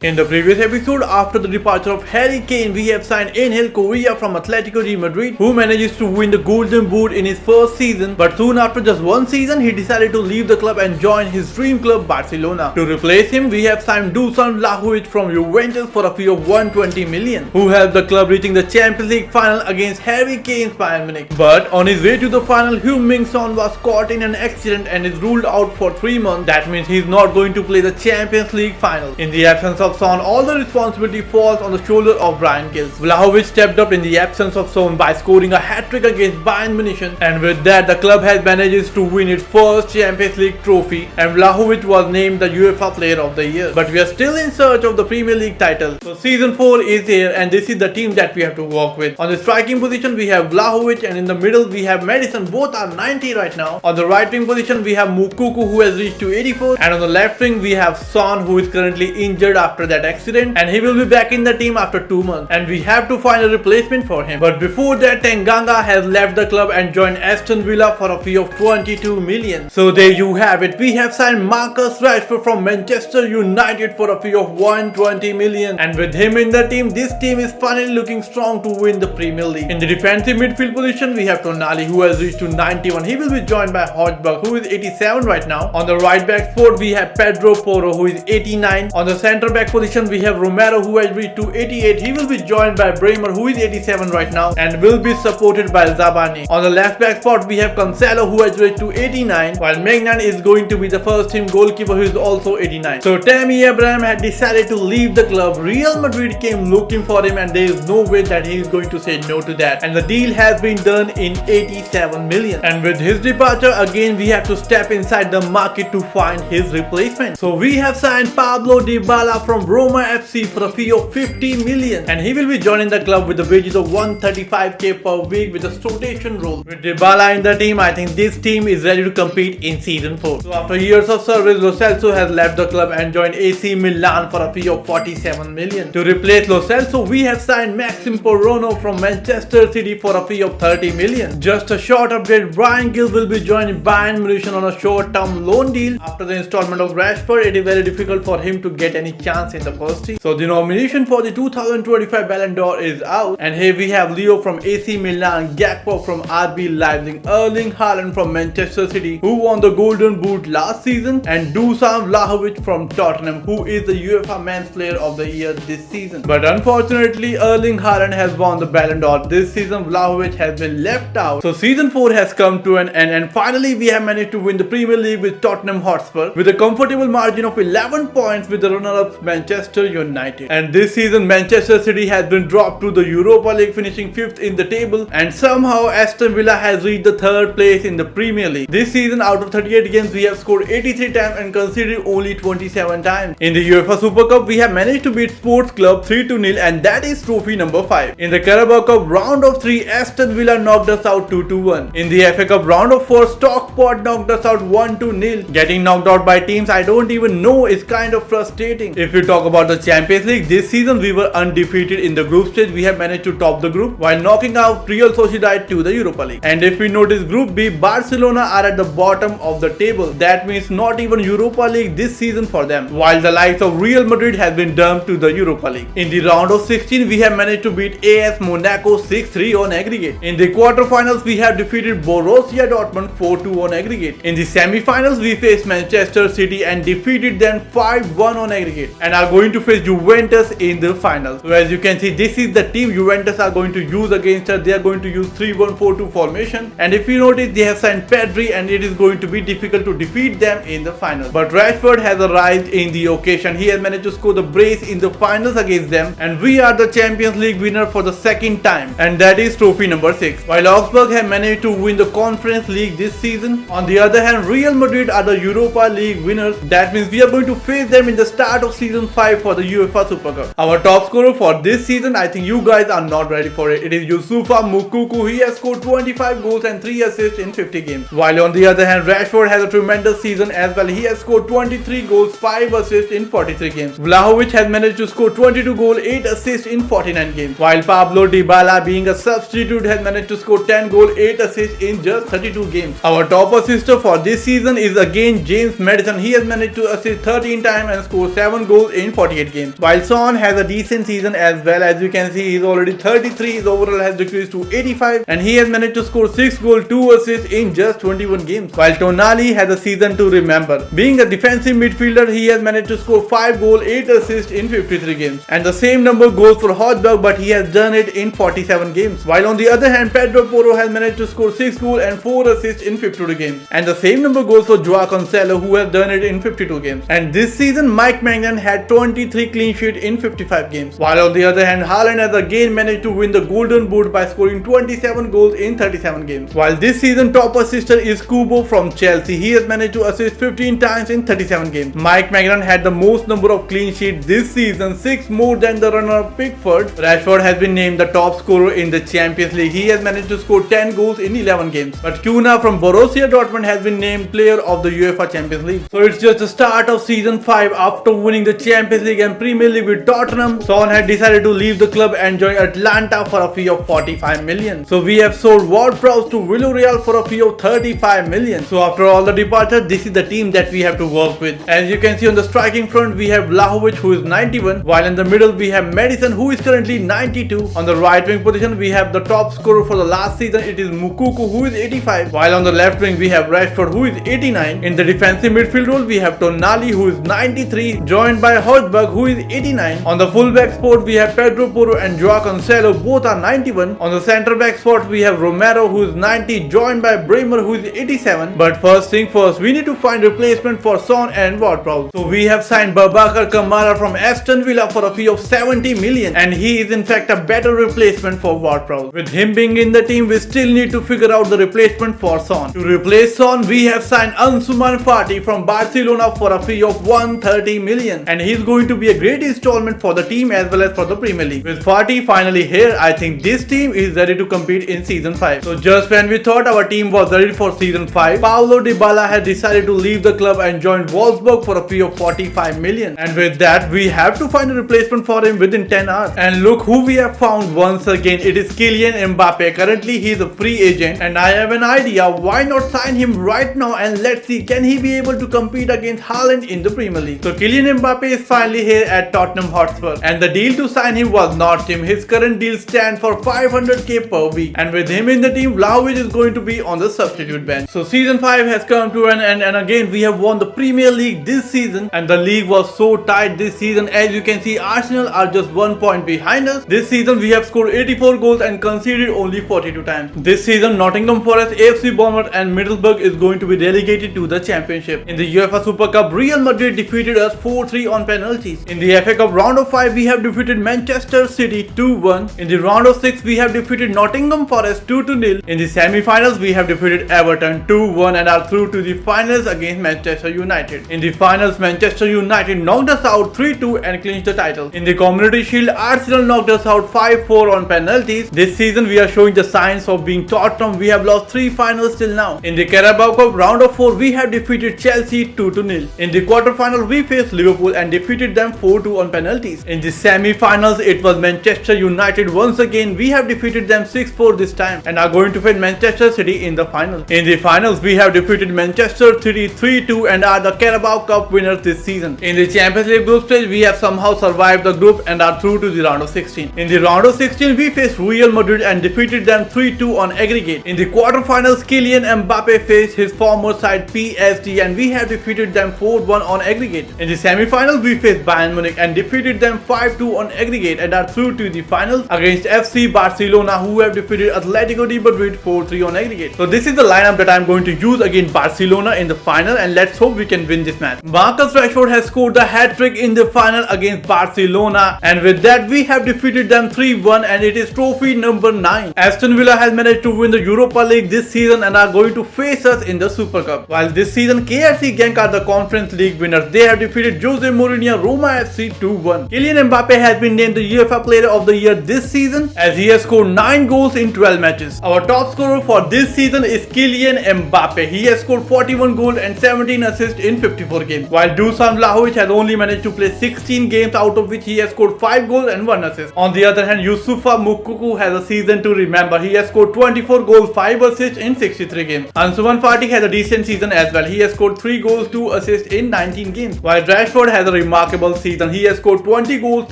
In the previous episode, after the departure of Harry Kane, we have signed Angel Correa from Atletico de Madrid, who manages to win the Golden Boot in his first season, but soon after just one season, he decided to leave the club and join his dream club Barcelona. To replace him, we have signed Dusan Vlahovic from Juventus for a fee of 120 million, who helped the club reaching the Champions League final against Harry Kane's Bayern Munich. But on his way to the final, Heung-min Son was caught in an accident and is ruled out for 3 months. That means he is not going to play the Champions League final. In the absence of Son, all the responsibility falls on the shoulder of Brian Gill. Vlahovic stepped up in the absence of Son by scoring a hat-trick against Bayern Munich, and with that the club has managed to win its first Champions League trophy, and Vlahovic was named the UEFA Player of the Year. But we are still in search of the Premier League title. So season 4 is here, and this is the team that we have to work with. On the striking position we have Vlahovic, and in the middle we have Madison. Both are 90 right now. On the right wing position we have Moukoko, who has reached to 84, and on the left wing we have Son, who is currently injured after that accident, and he will be back in the team after 2 months, and we have to find a replacement for him. But before that, Tanganga has left the club and joined Aston Villa for a fee of 22 million. So there you have it. We have signed Marcus Rashford from Manchester United for a fee of 120 million, and with him in the team, this team is finally looking strong to win the Premier League. In the defensive midfield position we have Tonali, who has reached to 91. He will be joined by Hojbjerg, who is 87 right now. On the right back spot we have Pedro Porro, who is 89. On the centre back position we have Romero, who has reached to 88. He will be joined by Bremer, who is 87 right now and will be supported by Zabani. On the left back spot we have Cancelo, who has reached to 89, while Maignan is going to be the first team goalkeeper, who is also 89. So Tammy Abraham had decided to leave the club. Real Madrid came looking for him, and there is no way that he is going to say no to that, and the deal has been done in 87 million. And with his departure, again we have to step inside the market to find his replacement. So we have signed Pablo Dybala from Roma FC for a fee of 50 million, and he will be joining the club with the wages of 135k per week with a rotation role. With Dybala in the team, I think this team is ready to compete in season 4. So after years of service, Lo Celso has left the club and joined AC Milan for a fee of 47 million. To replace Lo Celso, we have signed Maxim Porono from Manchester City for a fee of 30 million. Just a short update, Brian Gill will be joining Bayern Munich on a short-term loan deal. After the installment of Rashford, it is very difficult for him to get any chance in the first team. So the nomination for the 2025 Ballon d'Or is out, and here we have Leo from AC Milan, Gakpo from RB Leipzig, Erling Haaland from Manchester City, who won the Golden Boot last season, and Dusan Vlahovic from Tottenham, who is the UEFA Men's Player of the Year this season. But unfortunately, Erling Haaland has won the Ballon d'Or this season. Vlahovic has been left out. So season 4 has come to an end, and finally we have managed to win the Premier League with Tottenham Hotspur with a comfortable margin of 11 points with the runner-up Manchester United. And this season Manchester City has been dropped to the Europa League, finishing 5th in the table, and somehow Aston Villa has reached the 3rd place in the Premier League. This season, out of 38 games, we have scored 83 times and conceded only 27 times. In the UEFA Super Cup, we have managed to beat Sports Club 3-0, and that is trophy number 5. In the Carabao Cup round of 3, Aston Villa knocked us out 2-1. In the FA Cup round of 4, Stockport knocked us out 1-0. Getting knocked out by teams I don't even know is kind of frustrating. If we talk about the Champions League, this season we were undefeated in the group stage. We have managed to top the group while knocking out Real Sociedad to the Europa League. And if we notice Group B, Barcelona are at the bottom of the table. That means not even Europa League this season for them, while the likes of Real Madrid has been dumped to the Europa League. In the round of 16, we have managed to beat AS Monaco 6-3 on aggregate. In the quarterfinals, we have defeated Borussia Dortmund 4-2 on aggregate. In the semi-finals, we faced Manchester City and defeated them 5-1 on aggregate, and are going to face Juventus in the finals. So as you can see, this is the team Juventus are going to use against us. They are going to use 3-1-4-2 formation, and if you notice, they have signed Pedri, and it is going to be difficult to defeat them in the finals. But Rashford has arrived in the occasion. He has managed to score the brace in the finals against them, and we are the Champions League winner for the 2nd time, and that is trophy number 6. While Augsburg have managed to win the Conference League this season, on the other hand, Real Madrid are the Europa League winners. That means we are going to face them in the start of season 5 for the UEFA Super Cup. Our top scorer for this season, I think you guys are not ready for it. It is Youssoufa Moukoko. He has scored 25 goals and 3 assists in 50 games. While on the other hand, Rashford has a tremendous season as well. He has scored 23 goals, 5 assists in 43 games. Vlahovic has managed to score 22 goals, 8 assists in 49 games. While Pablo Dybala, being a substitute, has managed to score 10 goals, 8 assists in just 32 games. Our top assister for this season is again James Madison. He has managed to assist 13 times and score 7 goals goals in 48 games. While Son has a decent season as well. As you can see, he's already 33, his overall has decreased to 85 and he has managed to score 6 goals, 2 assists in just 21 games. While Tonali has a season to remember. Being a defensive midfielder, he has managed to score 5 goals, 8 assists in 53 games. And the same number goes for Hojbjerg, but he has done it in 47 games. While on the other hand, Pedro Porro has managed to score 6 goals and 4 assists in 52 games. And the same number goes for Joao Cancelo, who has done it in 52 games. And this season, Mike Maignan had 23 clean sheets in 55 games. While on the other hand, Haaland has again managed to win the Golden Boot by scoring 27 goals in 37 games. While this season, top assister is Kubo from Chelsea. He has managed to assist 15 times in 37 games. Mike Maignan had the most number of clean sheets this season, 6 more than the runner-up Pickford. Rashford has been named the top scorer in the Champions League. He has managed to score 10 goals in 11 games. But Kuna from Borussia Dortmund has been named player of the UEFA Champions League. So it's just the start of season 5 after winning the Champions League and Premier League with Tottenham. Son had decided to leave the club and join Atlanta for a fee of 45 million. So we have sold Ward-Prowse to Villarreal for a fee of 35 million. So after all the departures, this is the team that we have to work with. As you can see on the striking front, we have Vlahovic, who is 91, while in the middle we have Madison, who is currently 92. On the right wing position, we have the top scorer for the last season, it is Moukoko, who is 85, while on the left wing we have Rashford, who is 89. In the defensive midfield role, we have Tonali, who is 93, joined by Hojbjerg, who is 89. On the full back spot, we have Pedro Porro and Joao Cancelo, both are 91. On the centre back spot, we have Romero, who is 90, joined by Bremer, who is 87. But first thing first, we need to find replacement for Son and Ward-Prowse. So we have signed Babakar Kamara from Aston Villa for a fee of 70 million, and he is in fact a better replacement for Ward-Prowse. With him being in the team, we still need to figure out the replacement for Son. To replace Son, we have signed Ansuman Fati from Barcelona for a fee of 130 million, and he's going to be a great installment for the team as well as for the Premier League. With Fati finally here, I think this team is ready to compete in season 5. So just when we thought our team was ready for season 5, Paulo Dybala has decided to leave the club and join Wolfsburg for a fee of 45 million. And with that, we have to find a replacement for him within 10 hours. And look who we have found once again. It is Kylian Mbappe. Currently he is a free agent, and I have an idea. Why not sign him right now and let's see, can he be able to compete against Haaland in the Premier League? So Kylian Mbappe is finally here at Tottenham Hotspur, and the deal to sign him was not him. His current deal stands for 500k per week, and with him in the team, Vlahovic is going to be on the substitute bench. So season 5 has come to an end, and again we have won the Premier League this season, and the league was so tight this season. As you can see, Arsenal are just 1 point behind us. This season we have scored 84 goals and conceded only 42 times. This season Nottingham Forest, AFC Bournemouth and Middlesbrough is going to be relegated to the Championship. In the UEFA Super Cup, Real Madrid defeated us 4-3 on penalties. In the FA Cup round of 5, we have defeated Manchester City 2-1. In the round of 6, we have defeated Nottingham Forest 2-0. In the semi-finals, we have defeated Everton 2-1 and are through to the finals against Manchester United. In the finals, Manchester United knocked us out 3-2 and clinched the title. In the Community Shield, Arsenal knocked us out 5-4 on penalties. This season, we are showing the signs of being Tottenham. We have lost 3 finals till now. In the Carabao Cup round of 4, we have defeated Chelsea 2-0. In the quarterfinal, we faced Liverpool and defeated them 4-2 on penalties. In the semi-finals, it was Manchester United once again. We have defeated them 6-4 this time and are going to face Manchester City in the final. In the finals, we have defeated Manchester City 3-2 and are the Carabao Cup winners this season. In the Champions League group stage, we have somehow survived the group and are through to the round of 16. In the round of 16, we faced Real Madrid and defeated them 3-2 on aggregate. In the quarterfinals, Kylian Mbappe faced his former side PSG and we have defeated them 4-1 on aggregate. In the semi-finals, we faced Bayern Munich and defeated them 5-2 on aggregate and are through to the finals against FC Barcelona, who have defeated Atletico de Madrid 4-3 on aggregate. So this is the lineup that I am going to use against Barcelona in the final, and let's hope we can win this match. Marcus Rashford has scored the hat-trick in the final against Barcelona, and with that we have defeated them 3-1 and it is trophy number 9. Aston Villa has managed to win the Europa League this season and are going to face us in the Super Cup. While this season KRC Genk are the Conference League winners, they have defeated Jose Mourinho Roma FC 2-1. Kylian Mbappe has been named the UEFA Player of the Year this season as he has scored 9 goals in 12 matches. Our top scorer for this season is Kylian Mbappe. He has scored 41 goals and 17 assists in 54 games, while Dusan Vlahovic has only managed to play 16 games, out of which he has scored 5 goals and 1 assist. On the other hand, Youssoufa Moukoko has a season to remember. He has scored 24 goals, 5 assists in 63 games. Ansuman Fati has a decent season as well. He has scored 3 goals, 2 assists in 19 games, while Rashford has a remarkable season. He has scored 20 goals,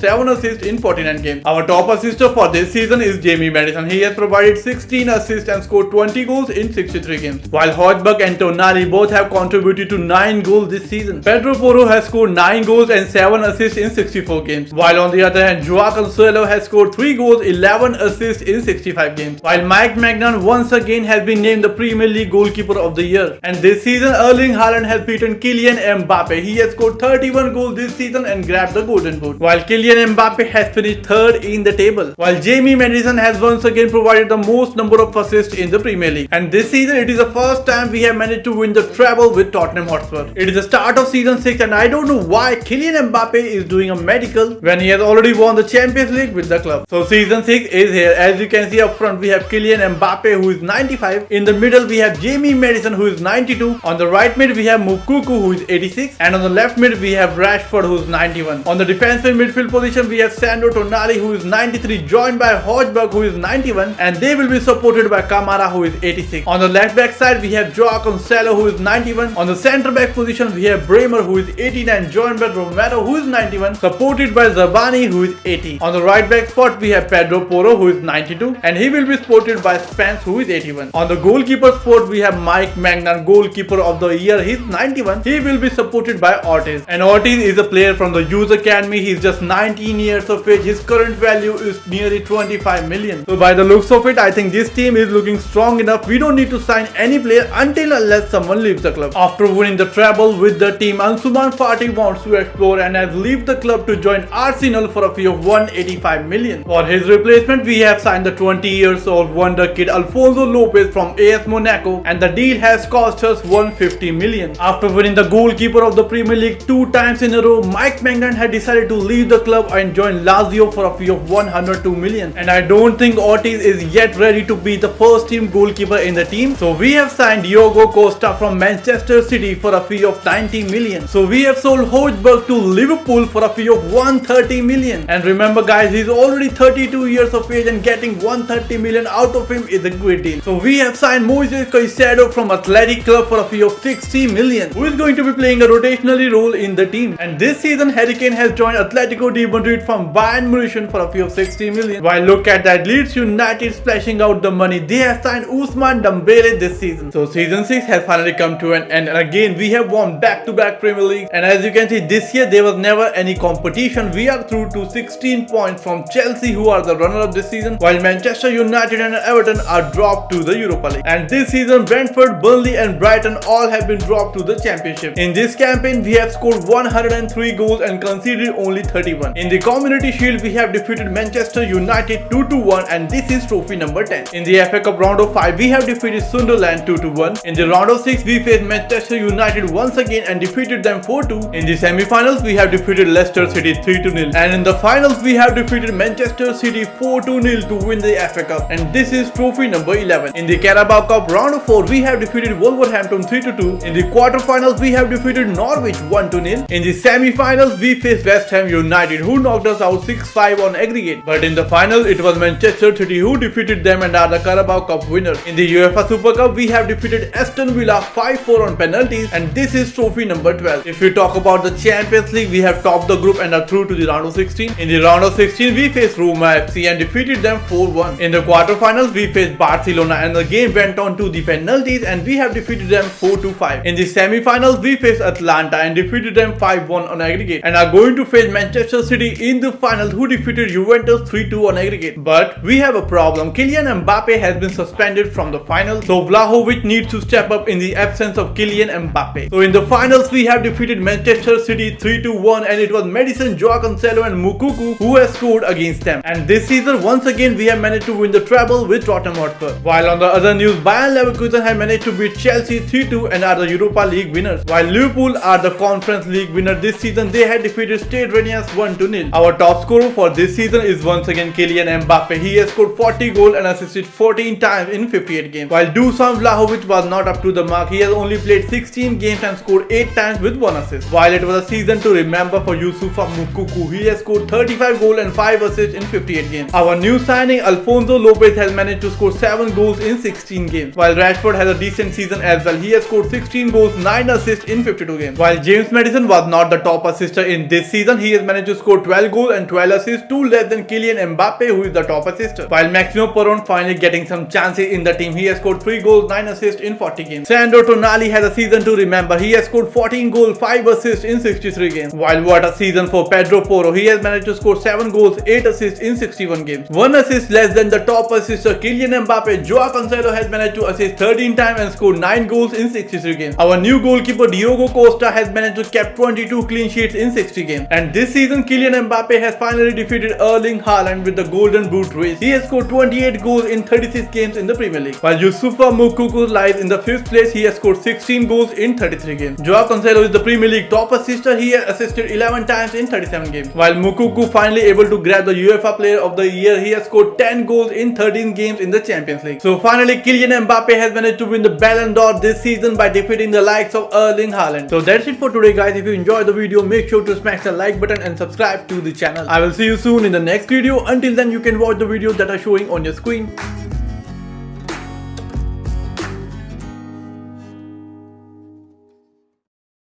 7 assists in 49 games. Our top assister for this season is Jamie Madison. He has provided 16 assists and scored 20 goals in 63 games. While Højbjerg and Tonali both have contributed to 9 goals this season. Pedro Porro has scored 9 goals and 7 assists in 64 games. While on the other hand, Joao Cancelo has scored 3 goals, 11 assists in 65 games. While Mike Maignan once again has been named the Premier League goalkeeper of the year. And this season, Erling Haaland has beaten Kylian Mbappe. He has scored 31 goals this season and grabbed the Golden Boot. While Kylian Mbappe has finished third in the table. While Jamie Madison has once again provided the most number of assists in the Premier League. And this season, it is the first time we have managed to win the treble with Tottenham Hotspur. It is the start of season 6 and I don't know why Kylian Mbappe is doing a medical when he has already won the Champions League with the club. So season 6 is here. As you can see up front, we have Kylian Mbappe who is 95. In the middle, we have Jamie Madison who is 92. On the right mid, we have Moukoko who is 86. And on the left mid, we have Rashford who is 91. On the defensive midfield position, we have Sandro Tonali who is 93, joined by Højbjerg who is 91. And they will be supported by Kamara who is 86. On the left back side, we have Joao Cancelo who is 91. On the centre back position, we have Bremer who is 89, joined by Romero who is 91, supported by Zabani who is 80. On the right back spot, we have Pedro Porro who is 92 and he will be supported by Spence who is 81. On the goalkeeper spot, we have Mike Maignan, goalkeeper of the year. He is 91. He will be supported by Ortiz. And Ortiz is a player from the Youth Academy. He is just 19 years of age. His current value is nearly 25 million. So by the looks of it, I think this team is looking strong enough. We don't need to sign any player until unless someone leaves the club. After winning the treble with the team, Ansuman Fati wants to explore and has left the club to join Arsenal for a fee of 185 million. For his replacement, we have signed the 20 years old wonder kid Alfonso Lopez from AS Monaco and the deal has cost us 150 million. After winning the goalkeeper of the Premier League 2 times in a row, Mike Maignan had decided to leave the club and join Lazio for a fee of 102 million. And I don't think Ortiz is yet ready to be the first team goalkeeper in the team. So we have signed Diogo Costa from Manchester City for a fee of 90 million. So we have sold Højbjerg to Liverpool for a fee of 130 million. And remember guys, he's already 32 years of age and getting 130 million out of him is a great deal. So we have signed Moises Caicedo from Athletic Club for a fee of 60 million, who is going to be playing a rotationally role in the team. And this season, Harry Kane has joined Atletico de Madrid from Bayern Munich for a fee of 60 million. While look at that, Leeds United splashing out the money. They have signed Ousmane Dembele this season. So season 6 has finally come to an end and again we have won back-to-back Premier League. And as you can see, this year there was never any competition. We are through to 16 points from Chelsea, who are the runner-up this season, while Manchester United and Everton are dropped to the Europa League. And this season, Brentford, Burnley and Brighton all have been dropped to the Championship. In this campaign, we have scored 103 goals and conceded only 31. In the Community Shield, we have defeated Manchester United 2-1 and this is trophy number 10. In the FA Cup round of 5, we have defeated Sunderland 2-1. In the round of 6, we faced Manchester United once again and defeated them 4-2. In the semi-finals, we have defeated Leicester City 3-0. And in the finals, we have defeated Manchester City 4-0 to win the FA Cup. And this is trophy number 11. In the Carabao Cup round of 4, we have defeated Wolverhampton 3-2. In the quarterfinals, we have defeated Norwich 1-0. In the semi-finals, we faced West Ham United, who knocked us out 6-5 on aggregate. But in the final, it was Manchester City who defeated them and are the Carabao Cup winners. In the UEFA Super Cup, we have defeated Aston Villa 5-4 on penalties and this is trophy number 12. If we talk about the Champions League, we have topped the group and are through to the round of 16. In the round of 16, we faced Roma FC and defeated them 4-1. In the quarterfinals, we faced Barcelona and the game went on to the penalties and we have defeated them 4-5. In the semi-finals, we faced Atlanta and defeated them 5-1 on aggregate and are going to face Manchester City in the finals, who defeated Juventus 3-2 on aggregate. But we have a problem. Kylian Mbappe has been suspended from the finals, so Vlahovic needs to step up in the absence of Kylian Mbappe. So in the finals, we have defeated Manchester City 3-1 and it was Madison, Joao Cancelo and Moukoko who has scored against them. And this season, once again, we have managed to win the treble with Tottenham Hotspur. While on the other news, Bayern Leverkusen have managed to beat Chelsea 3-2 and are the Europa League winners. While Liverpool are the Conference League winner this season, they had defeated Stade Rennais 1-0. Our top scorer for this season is once again Kylian Mbappe. He has scored 40 goals and assisted 14 times in 58 games. While Dusan Vlahovic was not up to the mark, he has only played 16 games and scored 8 times with 1 assist. While it was a season to remember for Youssoufa Moukoko, he has scored 35 goals and 5 assists in 58 games. Our new signing Alfonso Lopez has managed to score 7 goals in 16 games. While Rashford has a decent season as well, he has scored 16 goals, 9 assists in 52 games. While James Maddison was not the top assister in this season. He has managed to score 12 goals and 12 assists, 2 less than Kylian Mbappe, who is the top assister. While Maximo Peron finally getting some chances in the team. He has scored 3 goals, 9 assists in 40 games. Sandro Tonali has a season to remember. He has scored 14 goals, 5 assists in 63 games. While what a season for Pedro Porro. He has managed to score 7 goals, 8 assists in 61 games. 1 assist less than the top assister Kylian Mbappe. Joao Cancelo has managed to assist 13 times and scored 9 goals in 63 games. Our new goalkeeper Diogo Costa has managed to keep 22 clean sheets in 60 games. And this season Kylian Mbappe has finally defeated Erling Haaland with the Golden Boot race. He has scored 28 goals in 36 games in the Premier League. While Youssoufa Moukoko lies in the 5th place, he has scored 16 goals in 33 games. Joao Cancelo is the Premier League top assister. He has assisted 11 times in 37 games. While Moukoko finally able to grab the UEFA Player of the Year, he has scored 10 goals in 13 games in the Champions League. So finally Kylian Mbappe has managed to win the Ballon d'Or this season by defeating the likes of Erling Haaland. So that's it for today guys. If you enjoyed the video, make sure to smash the like button and subscribe to the channel. I will see you soon in the next video. Until then, you can watch the videos that are showing on your screen.